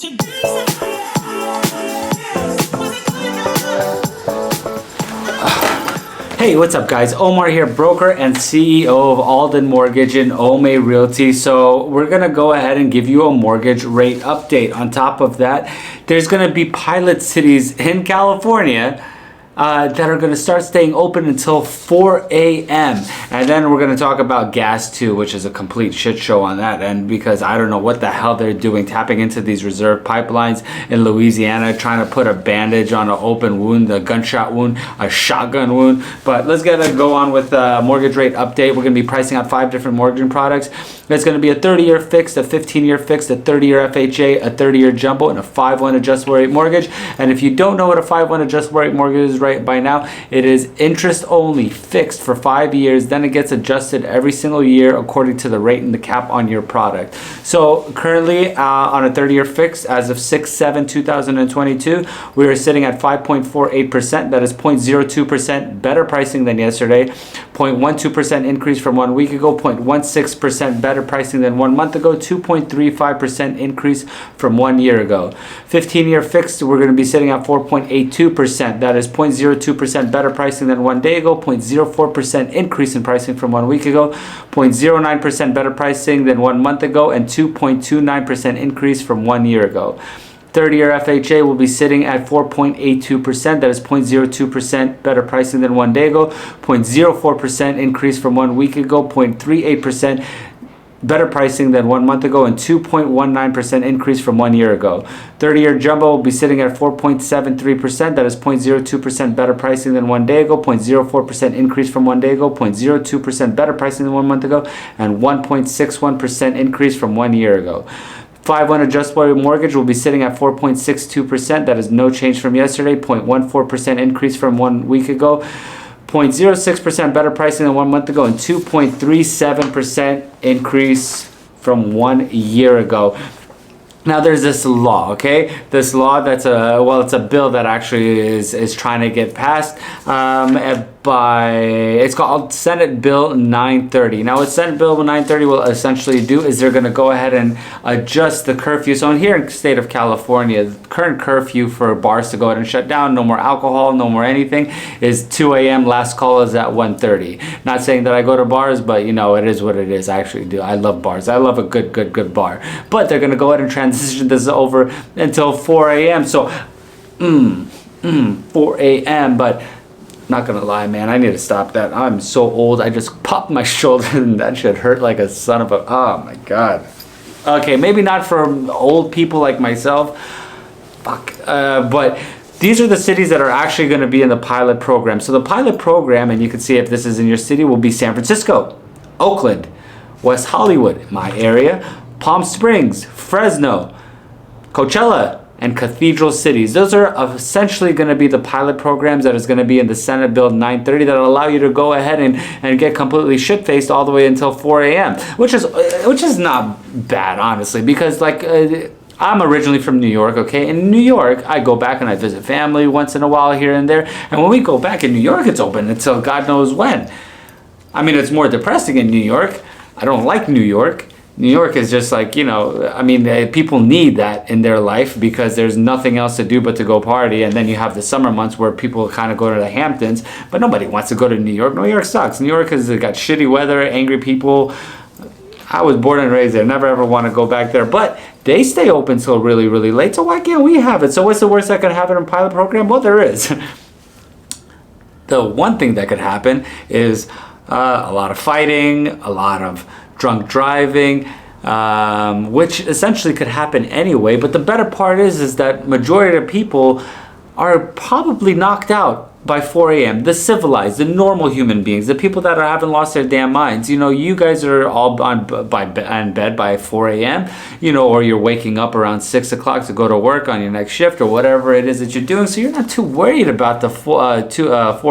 Hey, what's up guys? Omar here, broker and CEO of Alden Mortgage and Ome Realty. So we're gonna go ahead and give you a mortgage rate update. On top of that, there's gonna be pilot cities in California that are going to start staying open until 4 a.m. And then we're going to talk about gas too, which is a complete shit show on that end, because I don't know what the hell they're doing, tapping into these reserve pipelines in Louisiana, trying to put a bandage on an open wound, a gunshot wound, a shotgun wound. But let's go on with the mortgage rate update. We're going to be pricing out 5 different mortgage products. It's going to be a 30-year fixed, a 15-year fixed, a 30-year FHA, a 30-year jumbo, and a 5/1 adjustable rate mortgage. And if you don't know what a 5/1 adjustable rate mortgage is right by now, it is interest only, fixed for 5 years. Then it gets adjusted every single year according to the rate and the cap on your product. So currently on a 30-year fixed, as of 6/7/2022, we are sitting at 5.48%. That is 0.02% better pricing than yesterday, 0.12% increase from 1 week ago, 0.16% better pricing than 1 month ago, 2.35% increase from 1 year ago. 15-year fixed, we're going to be sitting at 4.82%. That is 0.02% better pricing than 1 day ago, 0.04% increase in pricing from 1 week ago, 0.09% better pricing than 1 month ago, and 2.29% increase from 1 year ago. 30-year FHA will be sitting at 4.82%. That is 0.02% better pricing than 1 day ago, 0.04% increase from 1 week ago, 0.38% better pricing than 1 month ago, and 2.19% increase from 1 year ago. 30-year jumbo will be sitting at 4.73%. That is 0.02% better pricing than 1 day ago, 0.04% increase from 1 day ago, 0.02% better pricing than 1 month ago, and 1.61% increase from 1 year ago. 5/1 adjustable rate mortgage will be sitting at 4.62%. That is no change from yesterday, 0.14% increase from 1 week ago, 0.06% better pricing than 1 month ago, and 2.37% increase from 1 year ago. Now there's this law, okay? This law that's it's a bill that actually is trying to get passed it's called Senate Bill 930. Now what Senate Bill 930 will essentially do is they're going to go ahead and adjust the curfew. So here in the state of California, the current curfew for bars to go ahead and shut down, no more alcohol, no more anything, is 2 a.m. Last call is at 1:30. Not saying that I go to bars, but you know, it is what it is. I actually do. I love bars. I love a good bar. But they're going to go ahead and transition this over until 4 a.m. So 4 a.m. But not gonna lie, man, I need to stop that. I'm so old. I just popped my shoulder and that shit hurt like a son of a... Oh my god. Okay, maybe not for old people like myself. Fuck. But these are the cities that are actually going to be in the pilot program. So the pilot program, and you can see if this is in your city, will be San Francisco, Oakland, West Hollywood, my area, Palm Springs, Fresno, Coachella, and Cathedral cities. Those are essentially going to be the pilot programs that is going to be in the Senate Bill 930 that will allow you to go ahead and get completely shit-faced all the way until 4 a.m. Which is not bad, honestly, because like I'm originally from New York, okay? In New York, I go back and I visit family once in a while here and there. And when we go back in New York, it's open until God knows when. I mean, it's more depressing in New York. I don't like New York. New York is just like, you know, I mean, people need that in their life because there's nothing else to do but to go party. And then you have the summer months where people kind of go to the Hamptons, but nobody wants to go to New York. New York sucks. New York has got shitty weather, angry people. I was born and raised there. Never ever want to go back there. But they stay open till really, really late. So why can't we have it? So what's the worst that could happen in a pilot program? Well, there is. The one thing that could happen is a lot of fighting, a lot of drunk driving, which essentially could happen anyway. But the better part is that majority of people are probably knocked out by 4 a.m. The civilized, the normal human beings, the people that haven't lost their damn minds. You know, you guys are all on bed by 4 a.m., you know, or you're waking up around 6 o'clock to go to work on your next shift or whatever it is that you're doing. So you're not too worried about the 4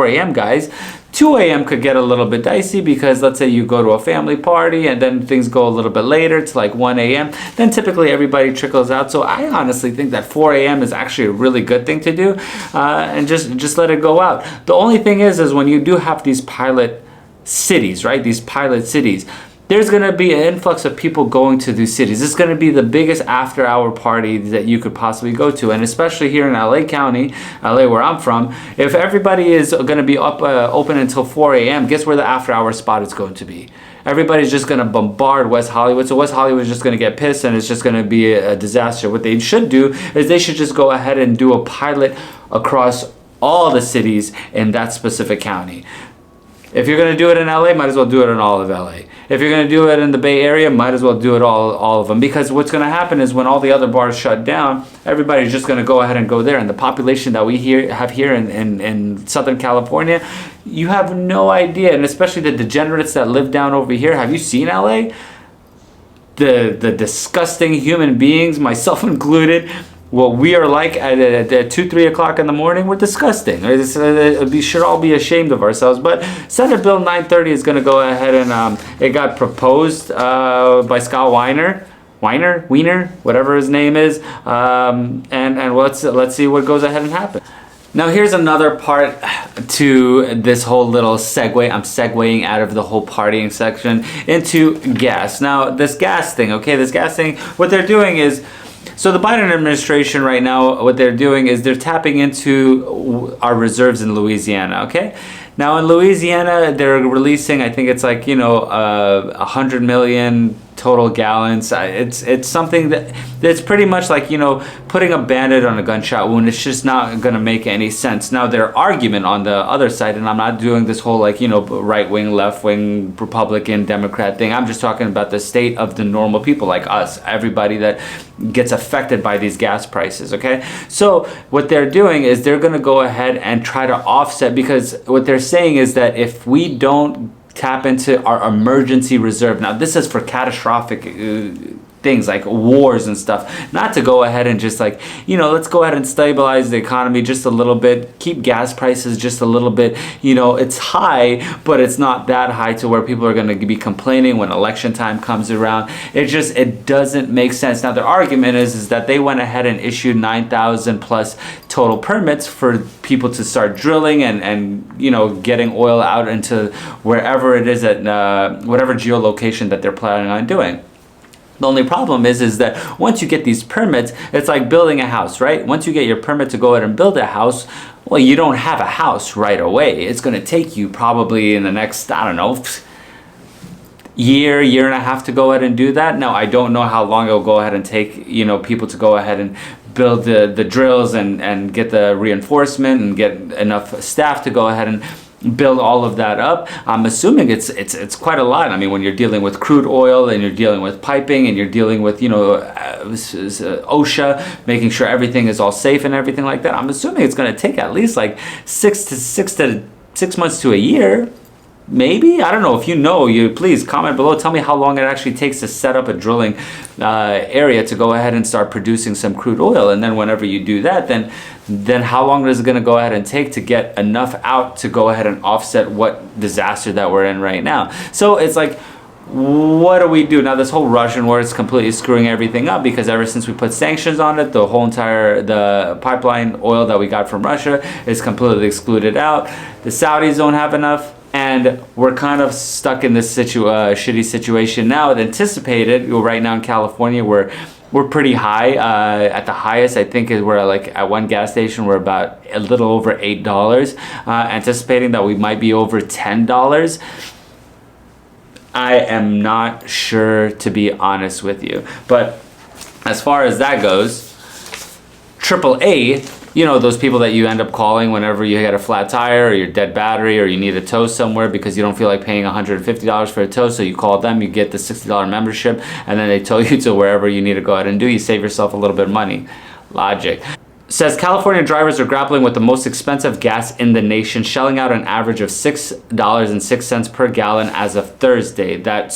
a.m. guys. 2 a.m. could get a little bit dicey because let's say you go to a family party and then things go a little bit later to like 1 a.m. Then typically everybody trickles out. So I honestly think that 4 a.m. is actually a really good thing to do, and just let it go out. The only thing is when you do have these pilot cities, right? These pilot cities, there's going to be an influx of people going to these cities. This is going to be the biggest after-hour party that you could possibly go to. And especially here in LA County, LA where I'm from, if everybody is going to be up open until 4 a.m., guess where the after-hour spot is going to be? Everybody's just going to bombard West Hollywood. So West Hollywood is just going to get pissed and it's just going to be a disaster. What they should do is they should just go ahead and do a pilot across all the cities in that specific county. If you're going to do it in LA, might as well do it in all of LA. If you're going to do it in the Bay Area, might as well do it all of them. Because what's going to happen is when all the other bars shut down, everybody's just going to go ahead and go there. And the population that we have here in Southern California, you have no idea. And especially the degenerates that live down over here. Have you seen LA? The disgusting human beings, myself included, what we are like at 2, 3 o'clock in the morning, we're disgusting. We should all be ashamed of ourselves. But Senate Bill 930 is going to go ahead and it got proposed by Scott Wiener, whatever his name is, and let's see what goes ahead and happen. Now here's another part to this whole little segue. I'm segueing out of the whole partying section into gas. Now this gas thing, what they're doing is, so the Biden administration right now, what they're doing is they're tapping into our reserves in Louisiana, okay? Now in Louisiana, they're releasing, I think it's like, 100 million total gallons. It's something that's pretty much like, putting a Band-Aid on a gunshot wound. It's just not going to make any sense. Now their argument on the other side, and I'm not doing this whole right-wing, left-wing, Republican, Democrat thing. I'm just talking about the state of the normal people like us, everybody that gets affected by these gas prices, okay? So what they're doing is they're going to go ahead and try to offset, because what they're saying is that if we don't tap into our emergency reserve. Now this is for catastrophic things like wars and stuff, not to go ahead and just let's go ahead and stabilize the economy just a little bit, keep gas prices just a little bit, it's high, but it's not that high to where people are going to be complaining when election time comes around. It doesn't make sense. Now their argument is that they went ahead and issued 9,000 plus total permits for people to start drilling and getting oil out into wherever it is at whatever geolocation that they're planning on doing. The only problem is that once you get these permits, it's like building a house, right? Once you get your permit to go ahead and build a house, well, you don't have a house right away. It's going to take you probably in the next, year and a half to go ahead and do that. Now, I don't know how long it'll go ahead and take, people to go ahead and build the drills and get the reinforcement and get enough staff to go ahead and build all of that up. I'm assuming it's quite a lot. I mean, when you're dealing with crude oil and you're dealing with piping and you're dealing with OSHA, making sure everything is all safe and everything like that, I'm assuming it's going to take at least like 6 months to a year. Maybe, I don't know. If you please comment below. Tell me how long it actually takes to set up a drilling area to go ahead and start producing some crude oil. And then whenever you do that, then how long is it going to go ahead and take to get enough out to go ahead and offset what disaster that we're in right now? So it's like, what do we do now? This whole Russian war is completely screwing everything up, because ever since we put sanctions on it, the pipeline oil that we got from Russia is completely excluded out. The Saudis don't have enough. And we're kind of stuck in this shitty situation now. It anticipated, right now in California, we're pretty high. At the highest, I think we're at one gas station, we're about a little over $8. Anticipating that we might be over $10. I am not sure, to be honest with you. But as far as that goes, AAA, those people that you end up calling whenever you get a flat tire or your dead battery or you need a tow somewhere because you don't feel like paying $150 for a tow, so you call them, you get the $60 membership, and then they tow you to wherever you need to go ahead and do. You save yourself a little bit of money. Logic. Says California drivers are grappling with the most expensive gas in the nation, shelling out an average of $6.06 per gallon as of Thursday. That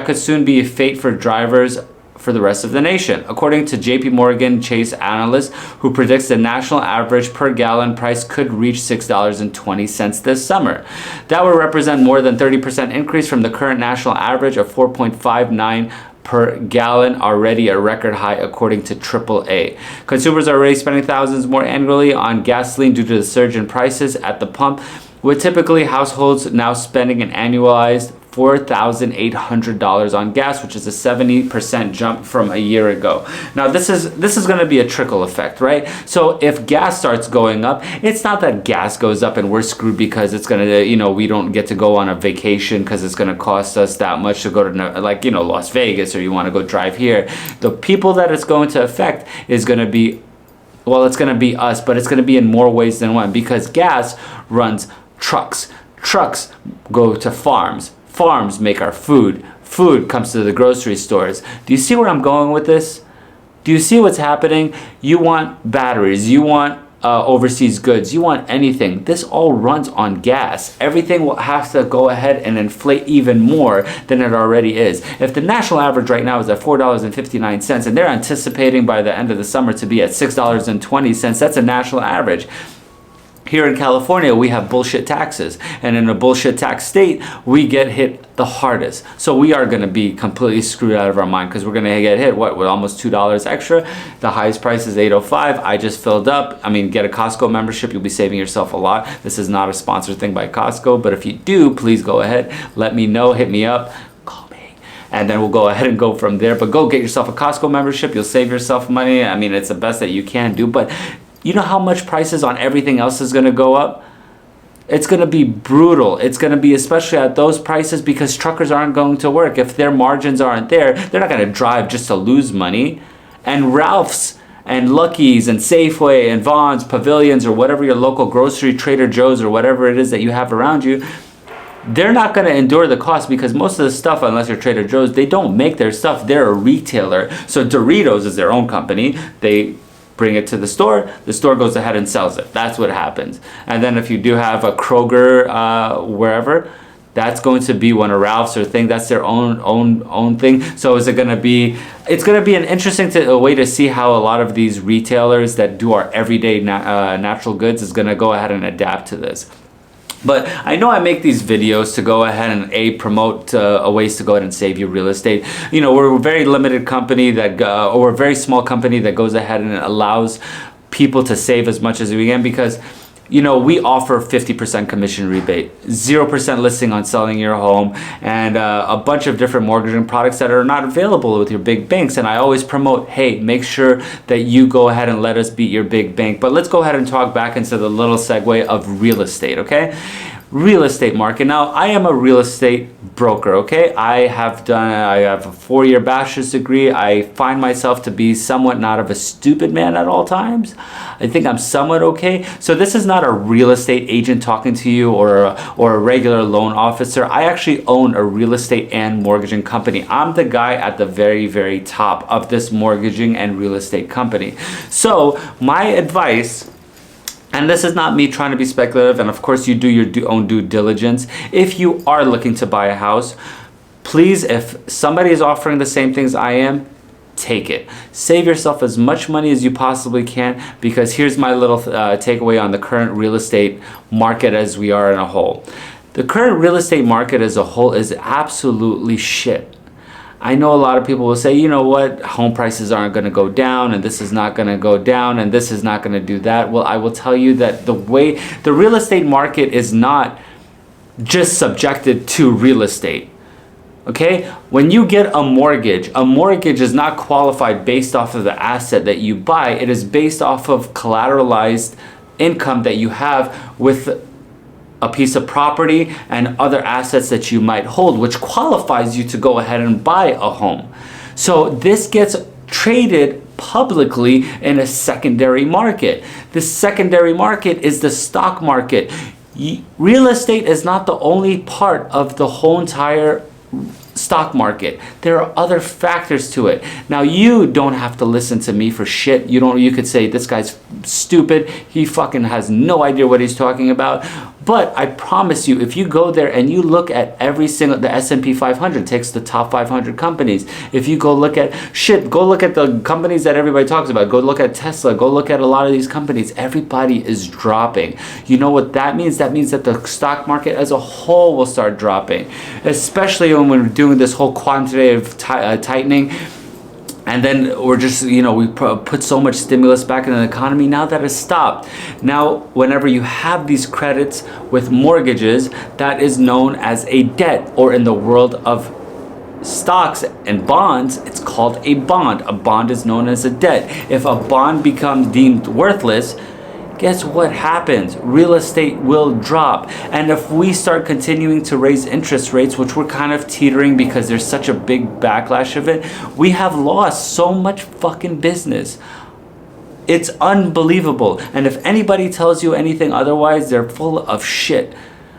could soon be a fate for drivers for the rest of the nation, according to JP Morgan Chase analyst, who predicts the national average per gallon price could reach $6.20 this summer. That would represent more than 30% increase from the current national average of $4.59 per gallon, already a record high according to AAA. Consumers are already spending thousands more annually on gasoline due to the surge in prices at the pump, with typically households now spending an annualized $4,800 on gas, which is a 70% jump from a year ago. Now this is going to be a trickle effect, right? So if gas starts going up, it's not that gas goes up and we're screwed because it's going to, you know, we don't get to go on a vacation because it's going to cost us that much to go to, like, you know, Las Vegas, or you want to go drive here. The people that it's going to affect is going to be, well, it's going to be us, but it's going to be in more ways than one, because gas runs trucks. Trucks go to farms. Farms make our food. Food comes to the grocery stores. Do you see where I'm going with this? Do you see what's happening? You want batteries. You want overseas goods. You want anything. This all runs on gas. Everything will have to go ahead and inflate even more than it already is. If the national average right now is at $4.59 and they're anticipating by the end of the summer to be at $6.20, that's a national average. Here in California, we have bullshit taxes, and in a bullshit tax state, we get hit the hardest. So we are going to be completely screwed out of our mind, because we're going to get hit, what, with almost $2 extra? The highest price is $8.05. I just filled up. I mean, get a Costco membership. You'll be saving yourself a lot. This is not a sponsored thing by Costco, but if you do, please go ahead. Let me know. Hit me up. Call me. And then we'll go ahead and go from there. But go get yourself a Costco membership. You'll save yourself money. I mean, it's the best that you can do. But you know how much prices on everything else is going to go up? It's going to be brutal. It's going to be, especially at those prices, because truckers aren't going to work. If their margins aren't there, they're not going to drive just to lose money. And Ralph's and Lucky's and Safeway and Vaughn's, Pavilions, or whatever your local grocery, Trader Joe's, or whatever it is that you have around you, they're not going to endure the cost, because most of the stuff, unless you're Trader Joe's, they don't make their stuff. They're a retailer. So Doritos is their own company. They bring it to the store goes ahead and sells it. That's what happens. And then if you do have a Kroger wherever, that's going to be one of Ralph's or thing. That's their own thing. So is it going to be? It's going to be an interesting way to see how a lot of these retailers that do our everyday natural goods is going to go ahead and adapt to this. But I know I make these videos to go ahead and promote ways to go ahead and save you real estate. You know, we're a very limited company that, or we're a very small company that goes ahead and allows people to save as much as we can, because, you know, we offer 50% commission rebate, 0% listing on selling your home, and a bunch of different mortgaging products that are not available with your big banks. And I always promote, hey, make sure that you go ahead and let us beat your big bank. But let's go ahead and talk back into the little segue of real estate, okay? Real estate market. Now, I am a real estate broker, okay? I have a 4-year bachelor's degree. I find myself to be somewhat not of a stupid man at all times. I think I'm somewhat okay. So this is not a real estate agent talking to you, or a regular loan officer. I actually own a real estate and mortgaging company. I'm the guy at the very, very top of this mortgaging and real estate company. So my advice, and this is not me trying to be speculative, and of course you do your own due diligence. If you are looking to buy a house, please, if somebody is offering the same things I am, take it. Save yourself as much money as you possibly can, because here's my little takeaway on the current real estate market as we are in a whole. The current real estate market as a whole is absolutely shit. I know a lot of people will say, you know what, home prices aren't going to go down, and this is not going to go down, and this is not going to do that. Well, I will tell you that the way the real estate market is not just subjected to real estate. Okay? When you get a mortgage is not qualified based off of the asset that you buy. It is based off of collateralized income that you have with a piece of property and other assets that you might hold, which qualifies you to go ahead and buy a home. So this gets traded publicly in a secondary market. The secondary market is the stock market. Real estate is not the only part of the whole entire stock market. There are other factors to it. Now, you don't have to listen to me for shit. You could say this guy's stupid. He fucking has no idea what he's talking about. But I promise you, if you go there and you look at every single, the S&P 500 takes the top 500 companies. If you go look at go look at the companies that everybody talks about. Go look at Tesla. Go look at a lot of these companies. Everybody is dropping. You know what that means? That means that the stock market as a whole will start dropping, especially when we're doing this whole quantitative tightening. And then we're just, we put so much stimulus back in the economy. Now that has stopped. Now, whenever you have these credits with mortgages, that is known as a debt, or in the world of stocks and bonds, it's called a bond. A bond is known as a debt. If a bond becomes deemed worthless, guess what happens? Real estate will drop. And if we start continuing to raise interest rates, which we're kind of teetering because there's such a big backlash of it, we have lost so much fucking business. It's unbelievable. And if anybody tells you anything otherwise, they're full of shit.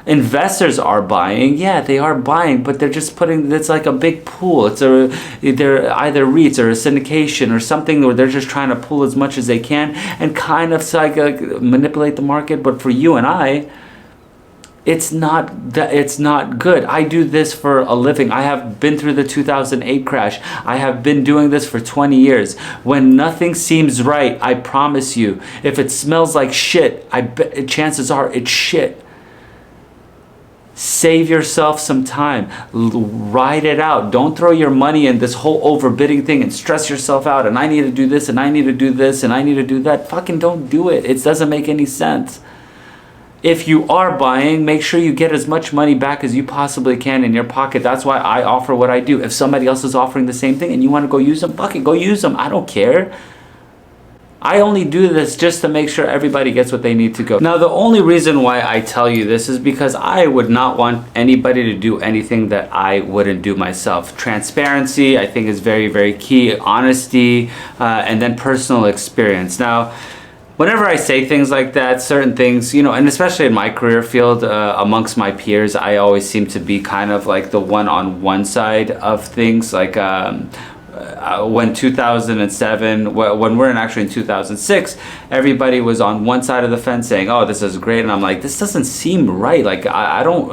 Investors are buying, yeah, they are buying, but they're just it's like a big pool. They're either REITs or a syndication or something where they're just trying to pull as much as they can and kind of like manipulate the market. But for you and I, it's not good. I do this for a living. I have been through the 2008 crash. I have been doing this for 20 years. When nothing seems right, I promise you, if it smells like shit, chances are it's shit. Save yourself some time. Ride it out. Don't throw your money in this whole overbidding thing and stress yourself out. And I need to do this, and I need to do this, and I need to do that. Fucking don't do it. It doesn't make any sense. If you are buying, make sure you get as much money back as you possibly can in your pocket. That's why I offer what I do. If somebody else is offering the same thing and you want to go use them, fucking go use them. I don't care. I only do this just to make sure everybody gets what they need to go. Now, the only reason why I tell you this is because I would not want anybody to do anything that I wouldn't do myself. Transparency, I think, is very, very key. Honesty, and then personal experience. Now, whenever I say things like that, certain things, and especially in my career field, amongst my peers, I always seem to be kind of like the one on one side of things. Like, when 2007, when we're actually in 2006, everybody was on one side of the fence saying, oh, this is great. And I'm like, this doesn't seem right. Like,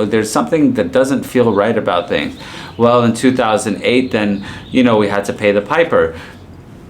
there's something that doesn't feel right about things. Well, in 2008, then, we had to pay the piper.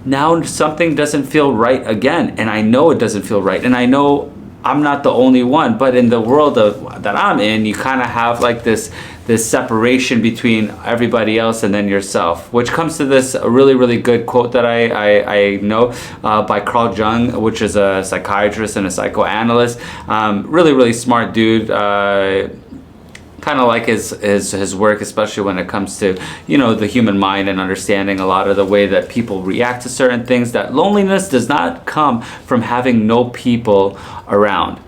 Now something doesn't feel right again. And I know it doesn't feel right. And I know I'm not the only one, but in the world that I'm in, you kind of have like this separation between everybody else and then yourself, which comes to this really, really good quote that I know by Carl Jung, which is a psychiatrist and a psychoanalyst. Really, really smart dude. Kind of like his work, especially when it comes to, the human mind and understanding a lot of the way that people react to certain things. That loneliness does not come from having no people around,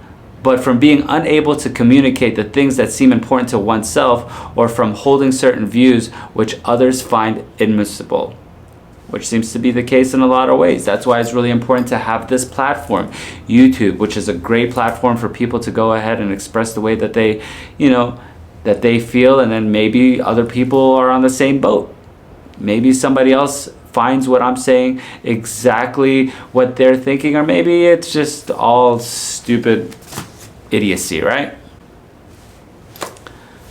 but from being unable to communicate the things that seem important to oneself, or from holding certain views which others find admissible, which seems to be the case in a lot of ways. That's why it's really important to have this platform, YouTube, which is a great platform for people to go ahead and express the way that they, that they feel, and then maybe other people are on the same boat. Maybe somebody else finds what I'm saying exactly what they're thinking, or maybe it's just all stupid idiocy, right?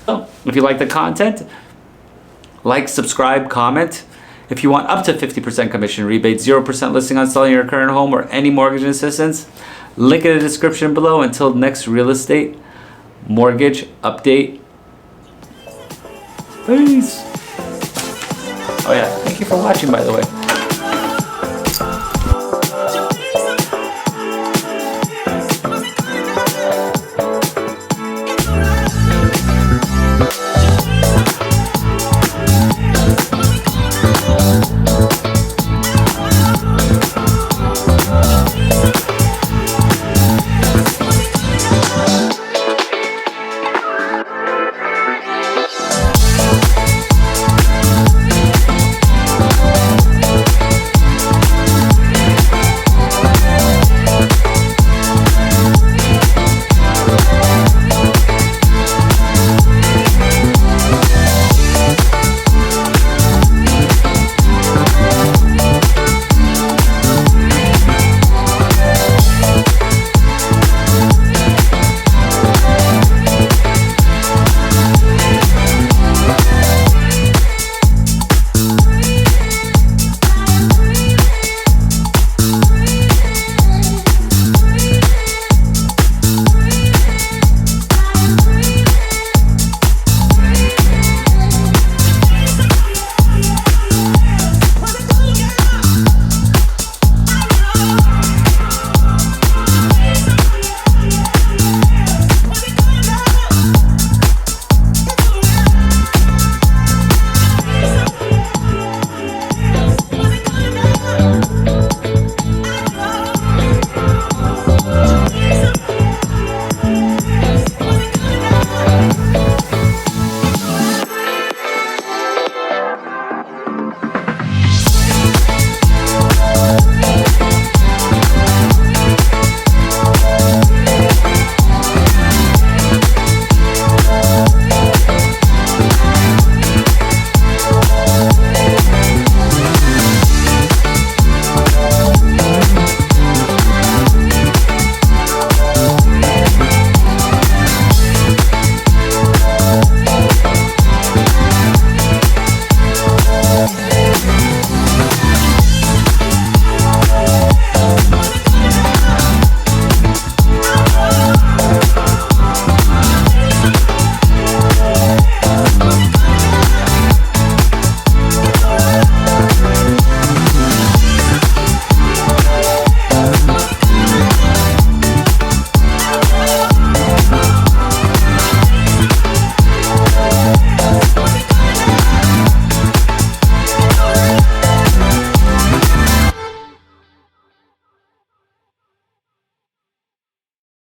So, if you like the content, like, subscribe, comment. If you want up to 50% commission rebate, 0% listing on selling your current home, or any mortgage assistance, link in the description below. Until next real estate mortgage update. Peace. Oh yeah, thank you for watching, by the way.